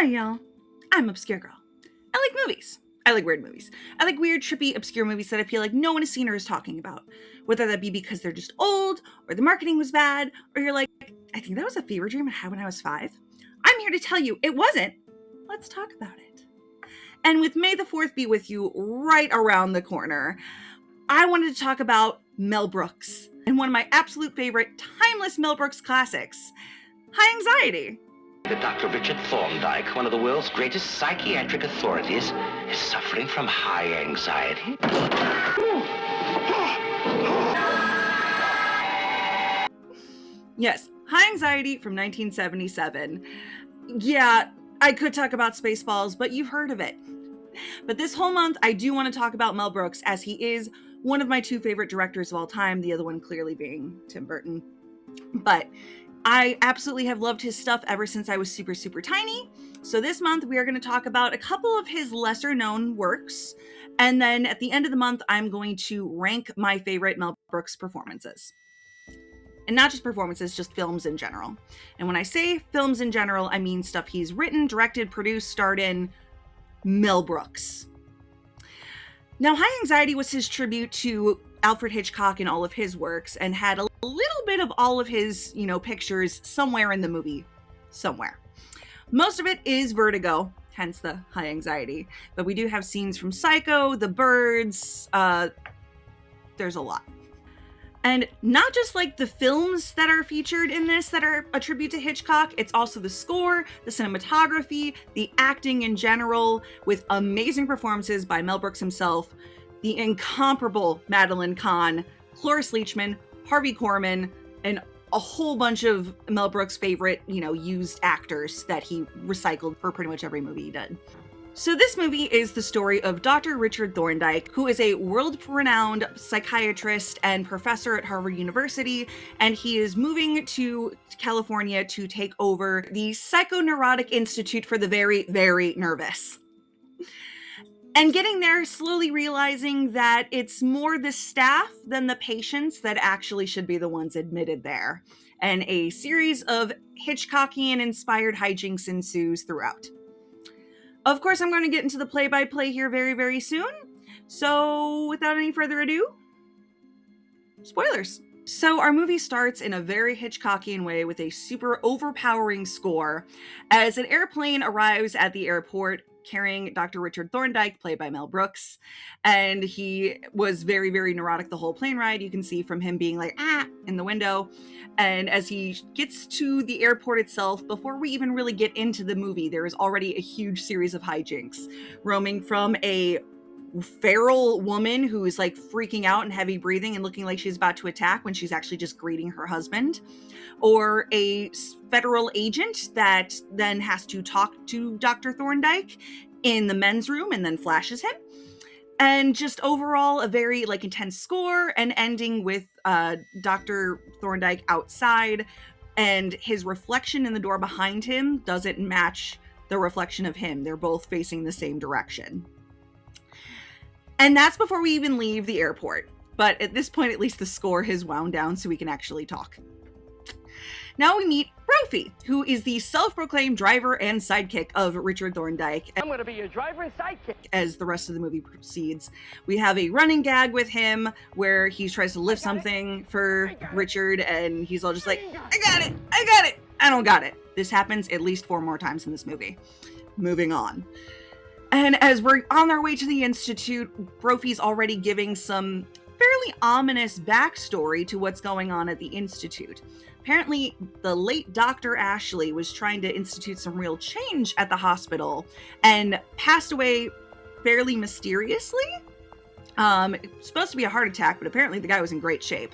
Hi, y'all. I'm Obscure Girl. I like movies. I like weird movies. I like weird, trippy, obscure movies that I feel like no one has seen or is talking about. Whether that be because they're just old, or the marketing was bad, or you're like, I think that was a fever dream I had when I was 5. I'm here to tell you it wasn't. Let's talk about it. And with May the 4th be with you right around the corner, I wanted to talk about Mel Brooks and one of my absolute favorite timeless Mel Brooks classics, High Anxiety. Dr. Richard Thorndike, one of the world's greatest psychiatric authorities, is suffering from high anxiety. Yes, High Anxiety from 1977. Yeah, I could talk about Spaceballs, but you've heard of it. But this whole month, I do want to talk about Mel Brooks, as he is one of my 2 favorite directors of all time, the other one clearly being Tim Burton. But I absolutely have loved his stuff ever since I was super, super tiny. So this month, we are going to talk about a couple of his lesser known works. And then at the end of the month, I'm going to rank my favorite Mel Brooks performances. And not just performances, just films in general. And when I say films in general, I mean stuff he's written, directed, produced, starred in. Mel Brooks. Now, High Anxiety was his tribute to Alfred Hitchcock and all of his works, and had a little bit of all of his, pictures somewhere in the movie. Somewhere. Most of it is Vertigo, hence the High Anxiety. But we do have scenes from Psycho, The Birds, there's a lot. And not just like the films that are featured in this that are a tribute to Hitchcock, it's also the score, the cinematography, the acting in general, with amazing performances by Mel Brooks himself, the incomparable Madeline Kahn, Cloris Leachman, Harvey Korman, and a whole bunch of Mel Brooks' favorite, used actors that he recycled for pretty much every movie he did. So this movie is the story of Dr. Richard Thorndike, who is a world-renowned psychiatrist and professor at Harvard University, and he is moving to California to take over the Psychoneurotic Institute for the Very, Very Nervous. And getting there, slowly realizing that it's more the staff than the patients that actually should be the ones admitted there. And a series of Hitchcockian-inspired hijinks ensues throughout. Of course, I'm going to get into the play-by-play here very, very soon. So without any further ado, spoilers. So our movie starts in a very Hitchcockian way with a super overpowering score as an airplane arrives at the airport carrying Dr. Richard Thorndike, played by Mel Brooks. And he was very, very neurotic the whole plane ride. You can see from him being like, in the window. And as he gets to the airport itself, before we even really get into the movie, there is already a huge series of hijinks, roaming from a feral woman who is like freaking out and heavy breathing and looking like she's about to attack when she's actually just greeting her husband, or a federal agent that then has to talk to Dr. Thorndike in the men's room and then flashes him. And just overall a very intense score, and ending with Dr. Thorndike outside, and his reflection in the door behind him doesn't match the reflection of him. They're both facing the same direction. And that's before we even leave the airport. But at this point, at least the score has wound down so we can actually talk. Now we meet Brophy, who is the self-proclaimed driver and sidekick of Richard Thorndike. I'm going to be your driver and sidekick. As the rest of the movie proceeds, we have a running gag with him where he tries to lift something for Richard, and he's all just like, I got it, I don't got it. This happens at least 4 more times in this movie. Moving on. And as we're on our way to the Institute, Brophy's already giving some fairly ominous backstory to what's going on at the Institute. Apparently, the late Dr. Ashley was trying to institute some real change at the hospital and passed away fairly mysteriously. It's supposed to be a heart attack, but apparently the guy was in great shape.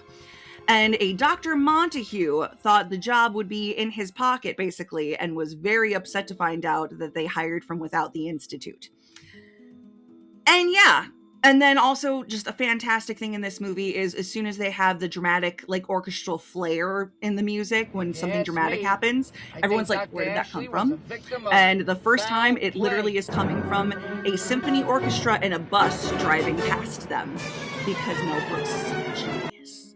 And a Dr. Montague thought the job would be in his pocket, basically, and was very upset to find out that they hired from without the Institute. And yeah, and then also just a fantastic thing in this movie is as soon as they have the dramatic, orchestral flair in the music, when something dramatic happens, everyone's like, where did that come from? And the first time, it literally is coming from a symphony orchestra in a bus driving past them, because Mel Brooks is such a genius.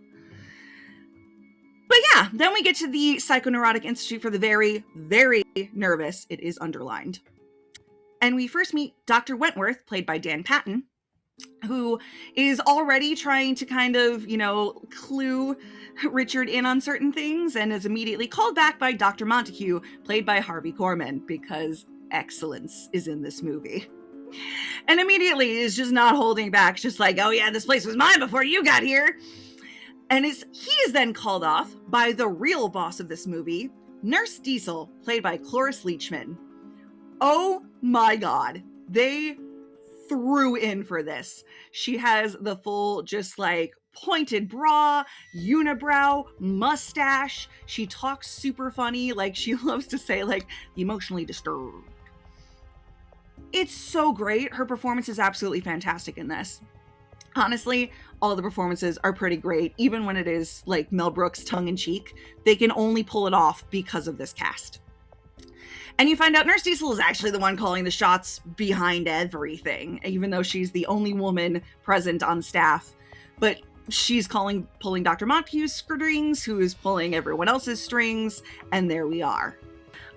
But yeah, then we get to the Psychoneurotic Institute for the Very, Very Nervous. It is underlined. And we first meet Dr. Wentworth, played by Dan Patton, who is already trying to kind of, clue Richard in on certain things, and is immediately called back by Dr. Montague, played by Harvey Korman, because excellence is in this movie. And immediately is just not holding back, just like, oh yeah, this place was mine before you got here. And he is then called off by the real boss of this movie, Nurse Diesel, played by Cloris Leachman. Oh my God. They threw in for this. She has the full, just like, pointed bra, unibrow, mustache. She talks super funny. Like, she loves to say, like, emotionally disturbed. It's so great. Her performance is absolutely fantastic in this. Honestly, all the performances are pretty great, even when it is like Mel Brooks tongue-in-cheek. They can only pull it off because of this cast. And you find out Nurse Diesel is actually the one calling the shots behind everything, even though she's the only woman present on staff. But she's pulling Dr. Montague's strings, who is pulling everyone else's strings, and there we are.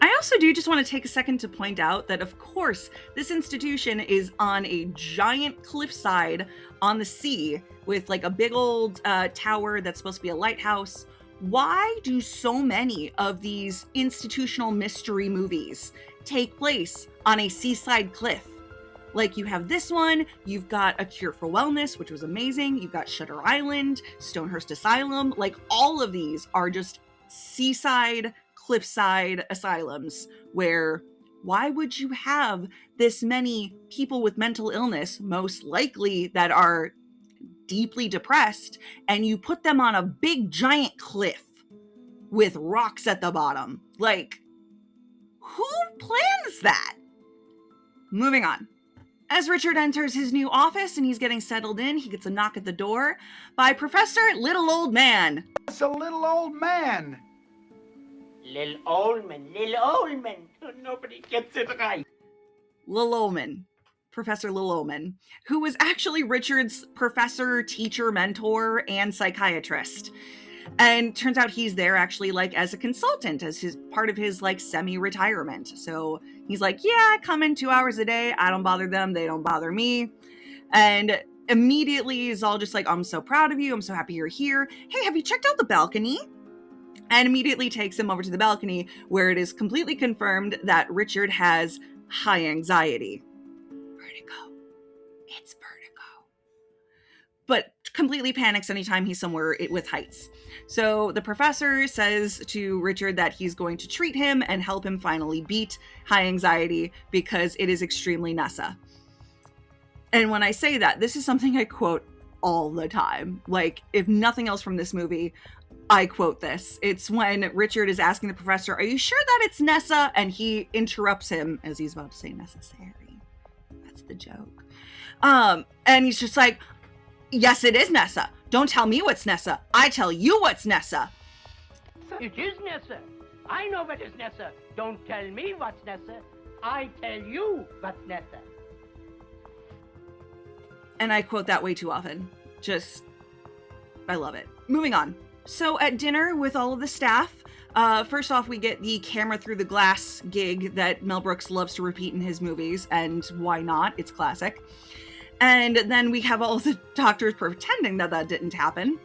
I also do just want to take a second to point out that, of course, this institution is on a giant cliffside on the sea with like a big old tower that's supposed to be a lighthouse. Why do so many of these institutional mystery movies take place on a seaside cliff? Like, you have this one, you've got A Cure for Wellness, which was amazing. You've got Shutter Island, Stonehurst Asylum. Like, all of these are just seaside, cliffside asylums where why would you have this many people with mental illness, most likely that are deeply depressed, and you put them on a big giant cliff with rocks at the bottom? Like, who plans that? Moving on. As Richard enters his new office and he's getting settled in, he gets a knock at the door by Professor Little Old Man. It's a little old man. Little old man. Nobody gets it right. Lil Ullman, Professor Lil Ullman, who was actually Richard's professor, teacher, mentor, and psychiatrist. And turns out he's there actually like as a consultant, as his part of his like semi-retirement. So he's like, yeah, I come in 2 hours a day. I don't bother them. They don't bother me. And immediately is all just like, I'm so proud of you. I'm so happy you're here. Hey, have you checked out the balcony? And immediately takes him over to the balcony, where it is completely confirmed that Richard has high anxiety. Vertigo. It's vertigo. But completely panics anytime he's somewhere with heights. So the professor says to Richard that he's going to treat him and help him finally beat high anxiety because it is extremely Nessa. And when I say that, this is something I quote all the time. Like, if nothing else from this movie, I quote this. It's when Richard is asking the professor, are you sure that it's Nessa? And he interrupts him as he's about to say necessary. That's the joke. And he's just like, yes, it is Nessa. Don't tell me what's Nessa. I tell you what's Nessa. It is Nessa. I know what is Nessa. Don't tell me what's Nessa. I tell you what's Nessa. And I quote that way too often. I love it. Moving on. So at dinner with all of the staff, first off, we get the camera through the glass gig that Mel Brooks loves to repeat in his movies, and why not? It's classic. And then we have all the doctors pretending that that didn't happen.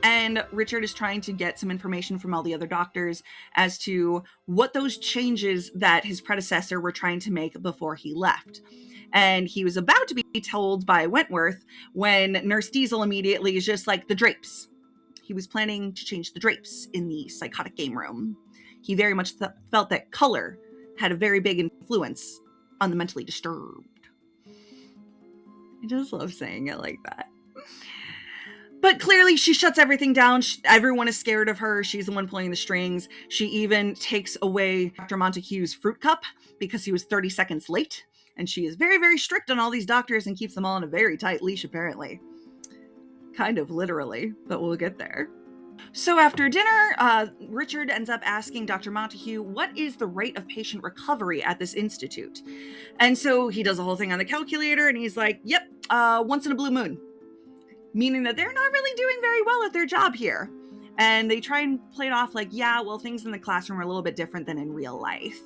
And Richard is trying to get some information from all the other doctors as to what those changes that his predecessor were trying to make before he left. And he was about to be told by Wentworth when Nurse Diesel immediately is just like, the drapes. He was planning to change the drapes in the psychotic game room. He very much felt that color had a very big influence on the mentally disturbed. I just love saying it like that. But clearly she shuts everything down. Everyone is scared of her. She's the one pulling the strings. She even takes away Dr. Montague's fruit cup because he was 30 seconds late. And she is very, very strict on all these doctors and keeps them all on a very tight leash, apparently. Kind of literally, but we'll get there. So after dinner, Richard ends up asking Dr. Montague, what is the rate of patient recovery at this institute? And so he does a whole thing on the calculator and he's like, yep, once in a blue moon. Meaning that they're not really doing very well at their job here. And they try and play it off like, yeah, well, things in the classroom are a little bit different than in real life.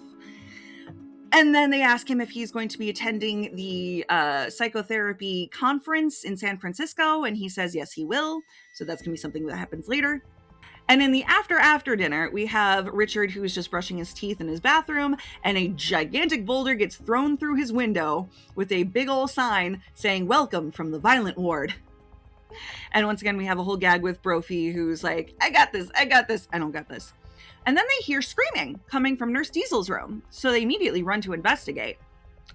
And then they ask him if he's going to be attending the psychotherapy conference in San Francisco. And he says, yes, he will. So that's going to be something that happens later. And in the after dinner, we have Richard, who's just brushing his teeth in his bathroom, and a gigantic boulder gets thrown through his window with a big old sign saying, welcome from the violent ward. And once again, we have a whole gag with Brophy, who's like, I got this, I don't got this. And then they hear screaming coming from Nurse Diesel's room. So they immediately run to investigate.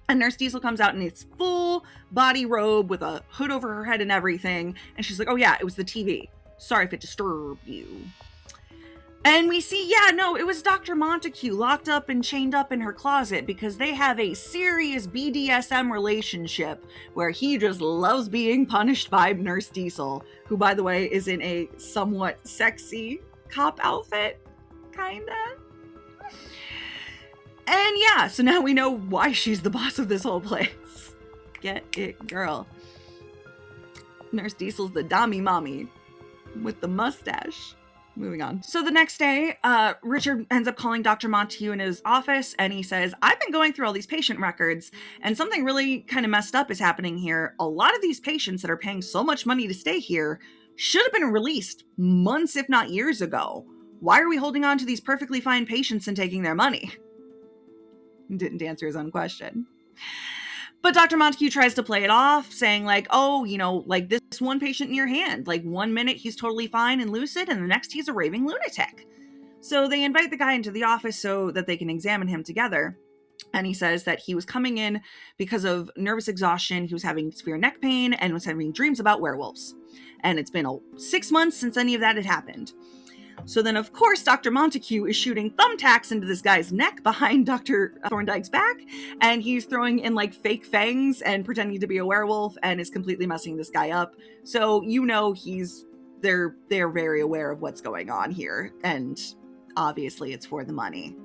And Nurse Diesel comes out in its full body robe with a hood over her head and everything. And she's like, oh yeah, it was the TV. Sorry if it disturbed you. And we see, it was Dr. Montague locked up and chained up in her closet because they have a serious BDSM relationship where he just loves being punished by Nurse Diesel, who, by the way, is in a somewhat sexy cop outfit, kinda. And so now we know why she's the boss of this whole place. Get it, girl. Nurse Diesel's the Dami mommy with the mustache. Moving on. So the next day, Richard ends up calling Dr. Montague in his office, and he says, I've been going through all these patient records, and something really kind of messed up is happening here. A lot of these patients that are paying so much money to stay here should have been released months, if not years ago. Why are we holding on to these perfectly fine patients and taking their money? Didn't answer his own question. But Dr. Montague tries to play it off, saying like, oh, like this one patient in your hand, like 1 minute he's totally fine and lucid, and the next he's a raving lunatic. So they invite the guy into the office so that they can examine him together. And he says that he was coming in because of nervous exhaustion. He was having severe neck pain and was having dreams about werewolves. And it's been 6 months since any of that had happened. So then, of course, Dr. Montague is shooting thumbtacks into this guy's neck behind Dr. Thorndyke's back, and he's throwing in like fake fangs and pretending to be a werewolf and is completely messing this guy up. So they're very aware of what's going on here, and obviously it's for the money.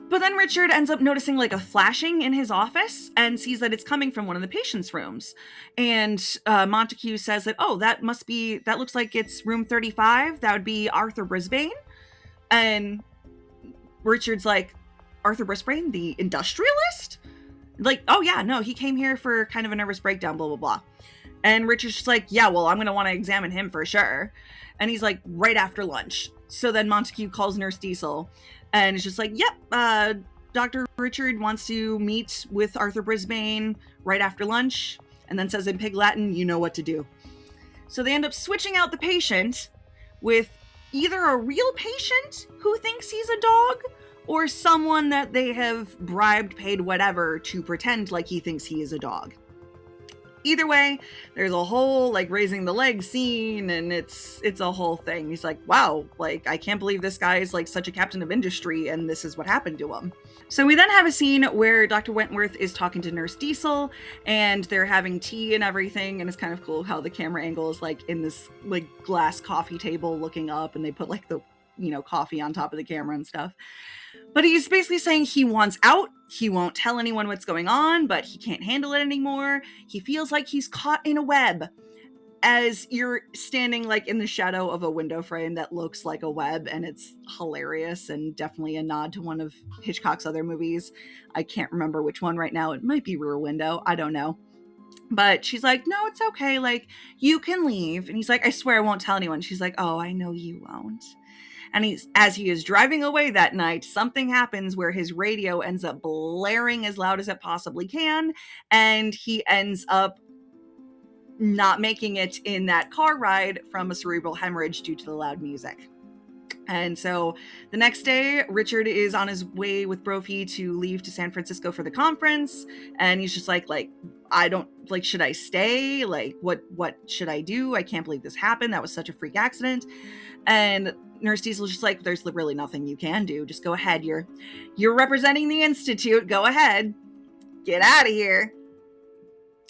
But then Richard ends up noticing like a flashing in his office and sees that it's coming from one of the patients' rooms. And Montague says that, oh, that looks like it's room 35. That would be Arthur Brisbane. And Richard's like, Arthur Brisbane, the industrialist? Like, oh yeah, no, he came here for kind of a nervous breakdown, blah, blah, blah. And Richard's just like, yeah, well, I'm going to want to examine him for sure. And he's like, right after lunch. So then Montague calls Nurse Diesel. And it's just like, yep, Dr. Richard wants to meet with Arthur Brisbane right after lunch, and then says in Pig Latin, you know what to do. So they end up switching out the patient with either a real patient who thinks he's a dog, or someone that they have bribed, paid whatever to pretend like he thinks he is a dog. Either way, there's a whole like raising the leg scene, and it's a whole thing. He's like, wow, like I can't believe this guy is like such a captain of industry, and this is what happened to him. So we then have a scene where Dr. Wentworth is talking to Nurse Diesel, and they're having tea and everything, and it's kind of cool how the camera angle is like in this like glass coffee table looking up, and they put like the coffee on top of the camera and stuff. But he's basically saying he wants out. He won't tell anyone what's going on, but he can't handle it anymore. He feels like he's caught in a web, as you're standing like in the shadow of a window frame that looks like a web, and it's hilarious and definitely a nod to one of Hitchcock's other movies. I can't remember which one right now. It might be Rear Window. I don't know. But she's like, no, it's okay. Like, you can leave. And he's like, I swear I won't tell anyone. She's like, oh, I know you won't. And as he is driving away that night, something happens where his radio ends up blaring as loud as it possibly can, and he ends up not making it in that car ride from a cerebral hemorrhage due to the loud music. And so the next day, Richard is on his way with Brophy to leave to San Francisco for the conference, and he's just like, I don't, like, should I stay? Like, what should I do? I can't believe this happened. That was such a freak accident. And Nurse Diesel's just like, there's really nothing you can do. Just go ahead. You're representing the Institute. Go ahead. Get out of here.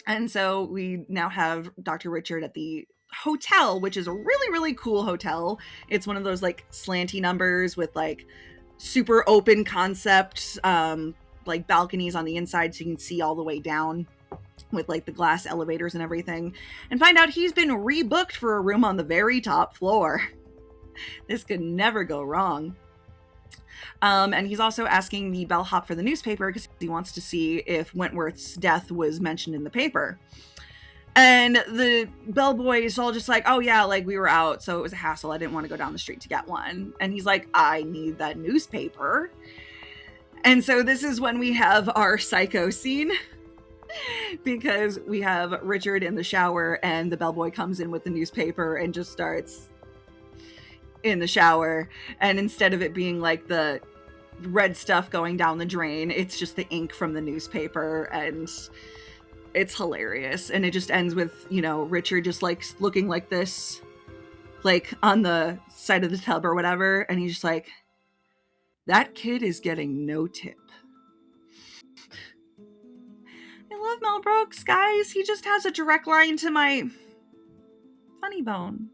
And so we now have Dr. Richard at the hotel, which is a really, really cool hotel. It's one of those like slanty numbers with like super open concept, like balconies on the inside so you can see all the way down, with like the glass elevators and everything, and find out he's been rebooked for a room on the very top floor. This could never go wrong. And he's also asking the bellhop for the newspaper because he wants to see if Wentworth's death was mentioned in the paper. And the bellboy is all just like, oh yeah, like we were out, so it was a hassle. I didn't want to go down the street to get one. And he's like, I need that newspaper. And so this is when we have our psycho scene, because we have Richard in the shower and the bellboy comes in with the newspaper and just starts in the shower. And instead of it being like the red stuff going down the drain, it's just the ink from the newspaper, and it's hilarious. And it just ends with, you know, Richard just like looking like this, like on the side of the tub or whatever, and he's just like, that kid is getting no tip. I love Mel Brooks, guys. He just has a direct line to my funny bone.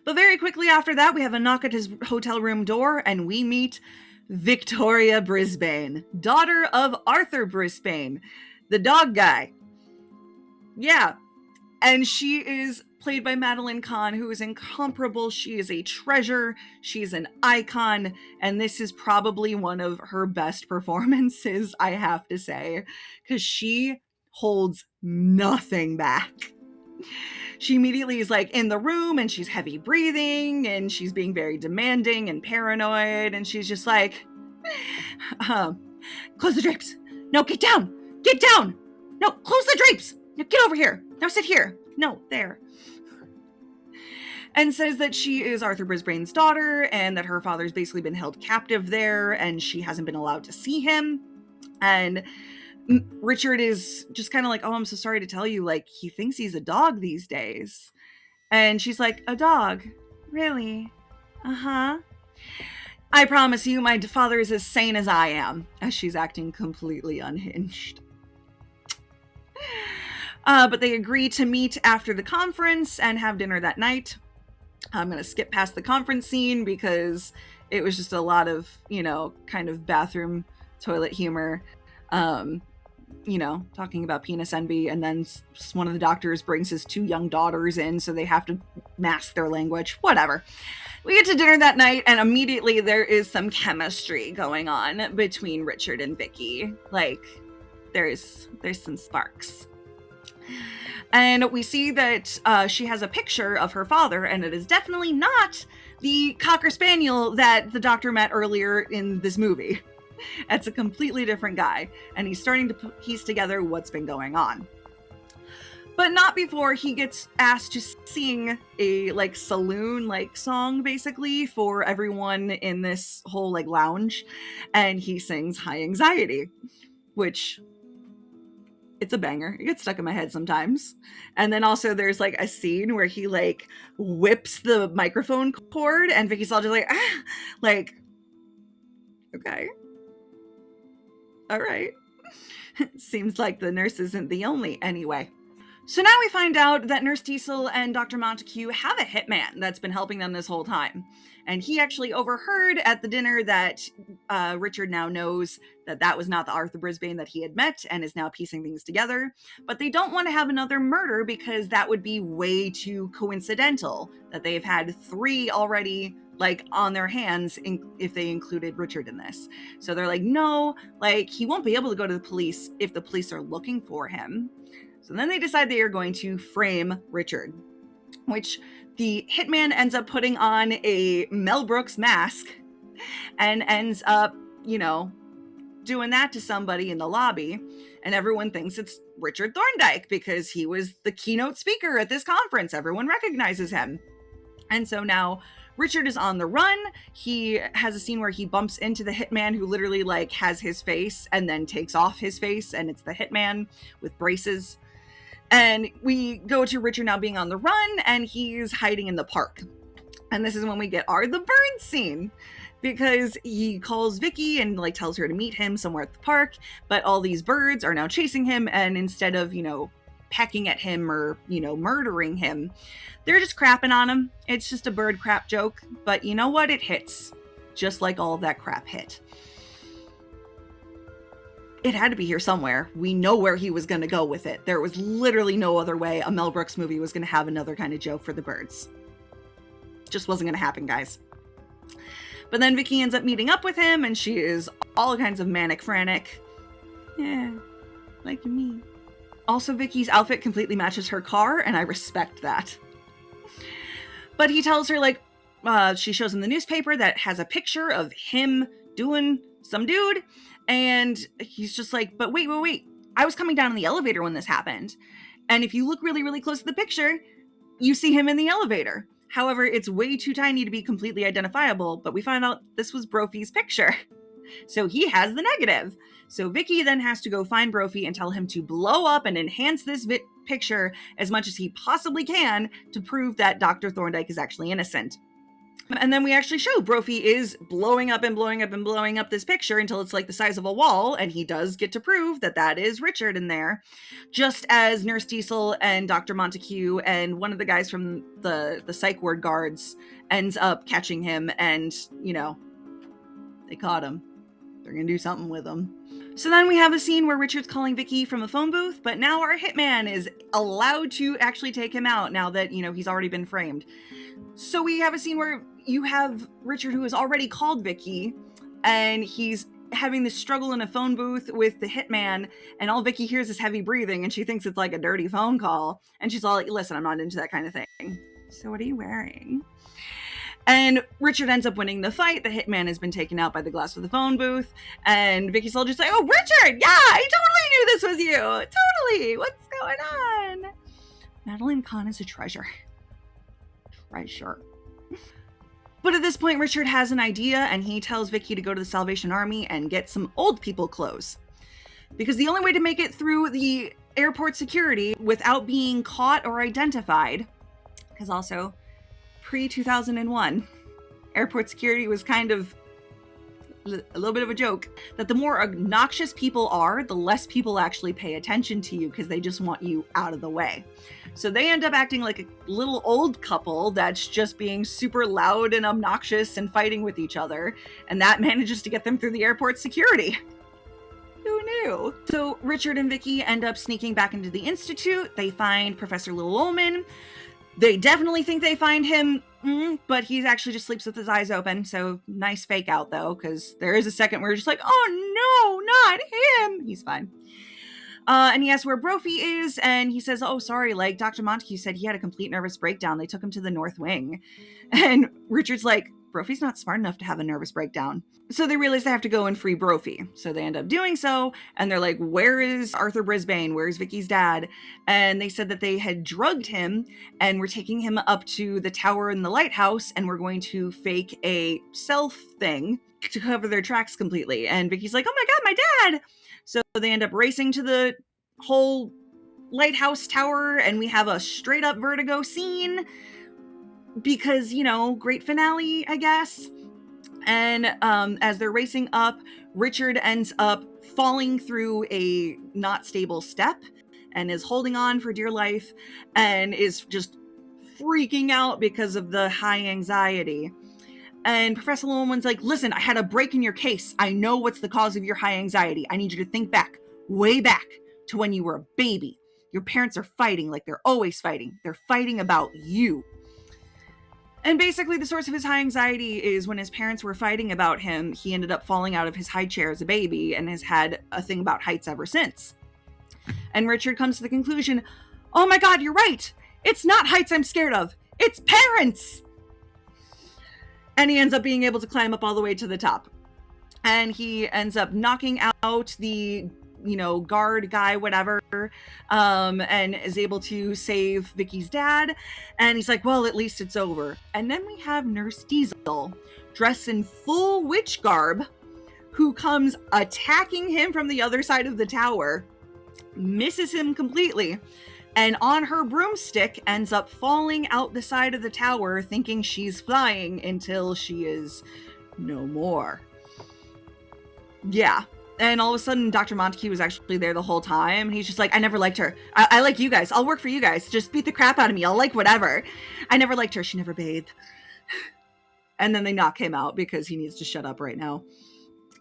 But very quickly after that, we have a knock at his hotel room door, and we meet Victoria Brisbane, daughter of Arthur Brisbane, the dog guy. Yeah. And she is played by Madeline Kahn, who is incomparable. She is a treasure. She's an icon. And this is probably one of her best performances, I have to say, because she holds nothing back. She immediately is like in the room and she's heavy breathing and she's being very demanding and paranoid. And she's just like, close the drapes. No, get down. Get down. No, close the drapes. Now get over here. Now sit here. No, there. And says that she is Arthur Brisbane's daughter and that her father's basically been held captive there and she hasn't been allowed to see him. And Richard is just kind of like, oh, I'm so sorry to tell you, like, he thinks he's a dog these days. And she's like, a dog? Really? Uh-huh. I promise you, my father is as sane as I am, as she's acting completely unhinged. But they agree to meet after the conference and have dinner that night. I'm going to skip past the conference scene because it was just a lot of, you know, kind of bathroom toilet humor. You know, talking about penis envy, and then one of the doctors brings his 2 young daughters in, so they have to mask their language. Whatever. We get to dinner that night, and immediately there is some chemistry going on between Richard and Vicky. Like, there's some sparks. And we see that she has a picture of her father, and it is definitely not the Cocker Spaniel that the doctor met earlier in this movie. It's a completely different guy, and he's starting to piece together what's been going on. But not before he gets asked to sing a, like, saloon, like, song, basically, for everyone in this whole, like, lounge. And he sings High Anxiety, which, it's a banger. It gets stuck in my head sometimes. And then also there's, like, a scene where he, like, whips the microphone cord, and Vicky's all just like, ah! Like, okay. All right. Seems like the nurse isn't the only anyway. So now we find out that Nurse Diesel and Dr. Montague have a hitman that's been helping them this whole time. And he actually overheard at the dinner that Richard now knows that that was not the Arthur Brisbane that he had met and is now piecing things together. But they don't want to have another murder because that would be way too coincidental, that they've had 3 already, like, on their hands if they included Richard in this. So they're like, no, like, he won't be able to go to the police if the police are looking for him. So then they decide they are going to frame Richard, which the hitman ends up putting on a Mel Brooks mask and ends up, you know, doing that to somebody in the lobby. And everyone thinks it's Richard Thorndike because he was the keynote speaker at this conference. Everyone recognizes him. And so now Richard is on the run. He has a scene where he bumps into the hitman who literally, like, has his face and then takes off his face, and it's the hitman with braces. And we go to Richard now being on the run, and he's hiding in the park. And this is when we get the bird scene, because he calls Vicky and, like, tells her to meet him somewhere at the park, but all these birds are now chasing him, and instead of, you know, pecking at him or, you know, murdering him, they're just crapping on him. It's just a bird crap joke, but you know what? It hits, just like all of that crap hit. It had to be here somewhere. We know where he was going to go with it. There was literally no other way a Mel Brooks movie was going to have another kind of joke for the birds. Just wasn't going to happen, guys. But then Vicky ends up meeting up with him, and she is all kinds of manic frantic. Yeah, like me. Also, Vicky's outfit completely matches her car, and I respect that. But he tells her, like, she shows him the newspaper that has a picture of him doing some dude, and he's just like, but wait. I was coming down in the elevator when this happened. And if you look really, really close at the picture, you see him in the elevator. However, it's way too tiny to be completely identifiable, but we find out this was Brophy's picture. So he has the negative. So Vicky then has to go find Brophy and tell him to blow up and enhance this picture as much as he possibly can to prove that Dr. Thorndyke is actually innocent. And then we actually show Brophy is blowing up this picture until it's like the size of a wall, and he does get to prove that that is Richard in there, just as Nurse Diesel and Dr. Montague and one of the guys from the psych ward guards ends up catching him, and, you know, they caught him. They're gonna do something with him. So then we have a scene where Richard's calling Vicky from a phone booth, but now our hitman is allowed to actually take him out now that, you know, he's already been framed. So we have a scene where you have Richard, who has already called Vicky, and he's having this struggle in a phone booth with the hitman, and all Vicky hears is heavy breathing, and she thinks it's like a dirty phone call. And she's all like, listen, I'm not into that kind of thing. So what are you wearing? And Richard ends up winning the fight. The hitman has been taken out by the glass of the phone booth. And Vicky's all just like, oh, Richard, yeah, I totally knew this was you. Totally. What's going on? Madeline Kahn is a treasure. Treasure. But at this point, Richard has an idea, and he tells Vicky to go to the Salvation Army and get some old people clothes. Because the only way to make it through the airport security without being caught or identified, because also pre-2001, airport security was kind of a little bit of a joke, that the more obnoxious people are, the less people actually pay attention to you because they just want you out of the way. So they end up acting like a little old couple that's just being super loud and obnoxious and fighting with each other, and that manages to get them through the airport security. Who knew? So Richard and Vicky end up sneaking back into the Institute. They find Professor Lil Ullman. They definitely think they find him, but he actually just sleeps with his eyes open. So nice fake out, though, because there is a second where you're just like, oh no, not him. He's fine. And he asks where Brophy is, and he says, oh, sorry, like Dr. Montague said he had a complete nervous breakdown. They took him to the North Wing. And Richard's like, Brophy's not smart enough to have a nervous breakdown. So they realize they have to go and free Brophy. So they end up doing so, and they're like, where is Arthur Brisbane? Where's Vicky's dad? And they said that they had drugged him, and we're taking him up to the tower in the lighthouse, and we're going to fake a self thing to cover their tracks completely. And Vicky's like, oh my god, my dad! So they end up racing to the whole lighthouse tower, and we have a straight up Vertigo scene because, you know, great finale, I guess. And as they're racing up, Richard ends up falling through a not stable step and is holding on for dear life and is just freaking out because of the high anxiety. And Professor Lowen's like, listen, I had a break in your case. I know what's the cause of your high anxiety. I need you to think back, way back to when you were a baby. Your parents are fighting like they're always fighting. They're fighting about you. And basically the source of his high anxiety is when his parents were fighting about him, he ended up falling out of his high chair as a baby and has had a thing about heights ever since. And Richard comes to the conclusion, oh my god, you're right. It's not heights I'm scared of. It's parents. And he ends up being able to climb up all the way to the top. And he ends up knocking out the, you know, guard guy, whatever, and is able to save Vicky's dad. And he's like, well, at least it's over. And then we have Nurse Diesel, dressed in full witch garb, who comes attacking him from the other side of the tower, misses him completely, and on her broomstick ends up falling out the side of the tower thinking she's flying until she is no more. Yeah. And all of a sudden, Dr. Montague was actually there the whole time. He's just like, I never liked her. I like you guys. I'll work for you guys. Just beat the crap out of me. I'll like whatever. I never liked her. She never bathed. And then they knock him out because he needs to shut up right now.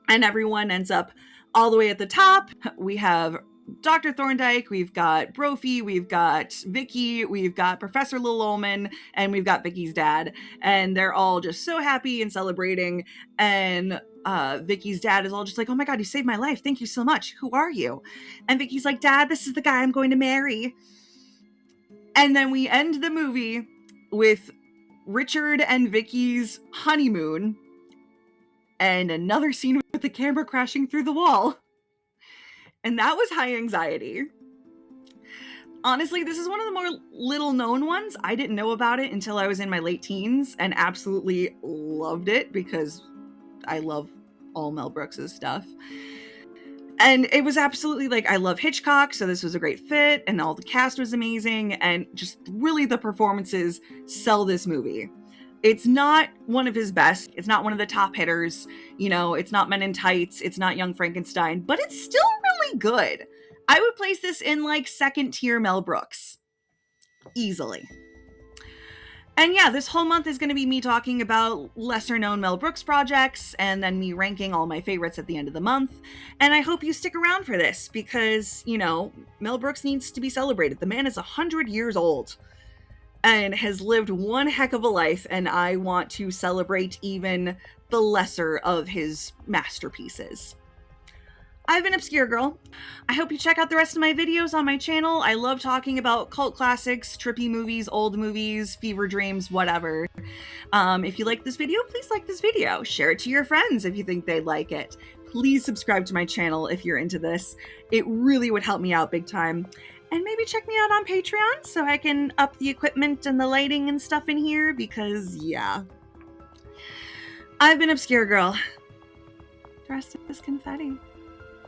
And everyone ends up all the way at the top. We have Dr. Thorndike, we've got Brophy, we've got Vicky, we've got Professor Lil Ullman, and we've got Vicky's dad. And they're all just so happy and celebrating. And Vicky's dad is all just like, oh my God, you saved my life. Thank you so much. Who are you? And Vicky's like, Dad, this is the guy I'm going to marry. And then we end the movie with Richard and Vicky's honeymoon and another scene with the camera crashing through the wall. And that was high anxiety. Honestly, this is one of the more little known ones. I didn't know about it until I was in my late teens and absolutely loved it because I love all Mel Brooks' stuff. And it was absolutely like, I love Hitchcock, so this was a great fit, and all the cast was amazing, and just really the performances sell this movie. It's not one of his best. It's not one of the top hitters. You know, it's not Men in Tights. It's not Young Frankenstein, but it's still really good. I would place this in like second tier Mel Brooks. Easily. And yeah, this whole month is going to be me talking about lesser known Mel Brooks projects and then me ranking all my favorites at the end of the month. And I hope you stick around for this because, you know, Mel Brooks needs to be celebrated. The man is 100 years old and has lived one heck of a life. And I want to celebrate even the lesser of his masterpieces. I've been Obscure Girl. I hope you check out the rest of my videos on my channel. I love talking about cult classics, trippy movies, old movies, fever dreams, whatever. If you like this video, please like this video. Share it to your friends if you think they'd like it. Please subscribe to my channel if you're into this. It really would help me out big time. And maybe check me out on Patreon so I can up the equipment and the lighting and stuff in here because, yeah. I've been Obscure Girl. The rest is confetti.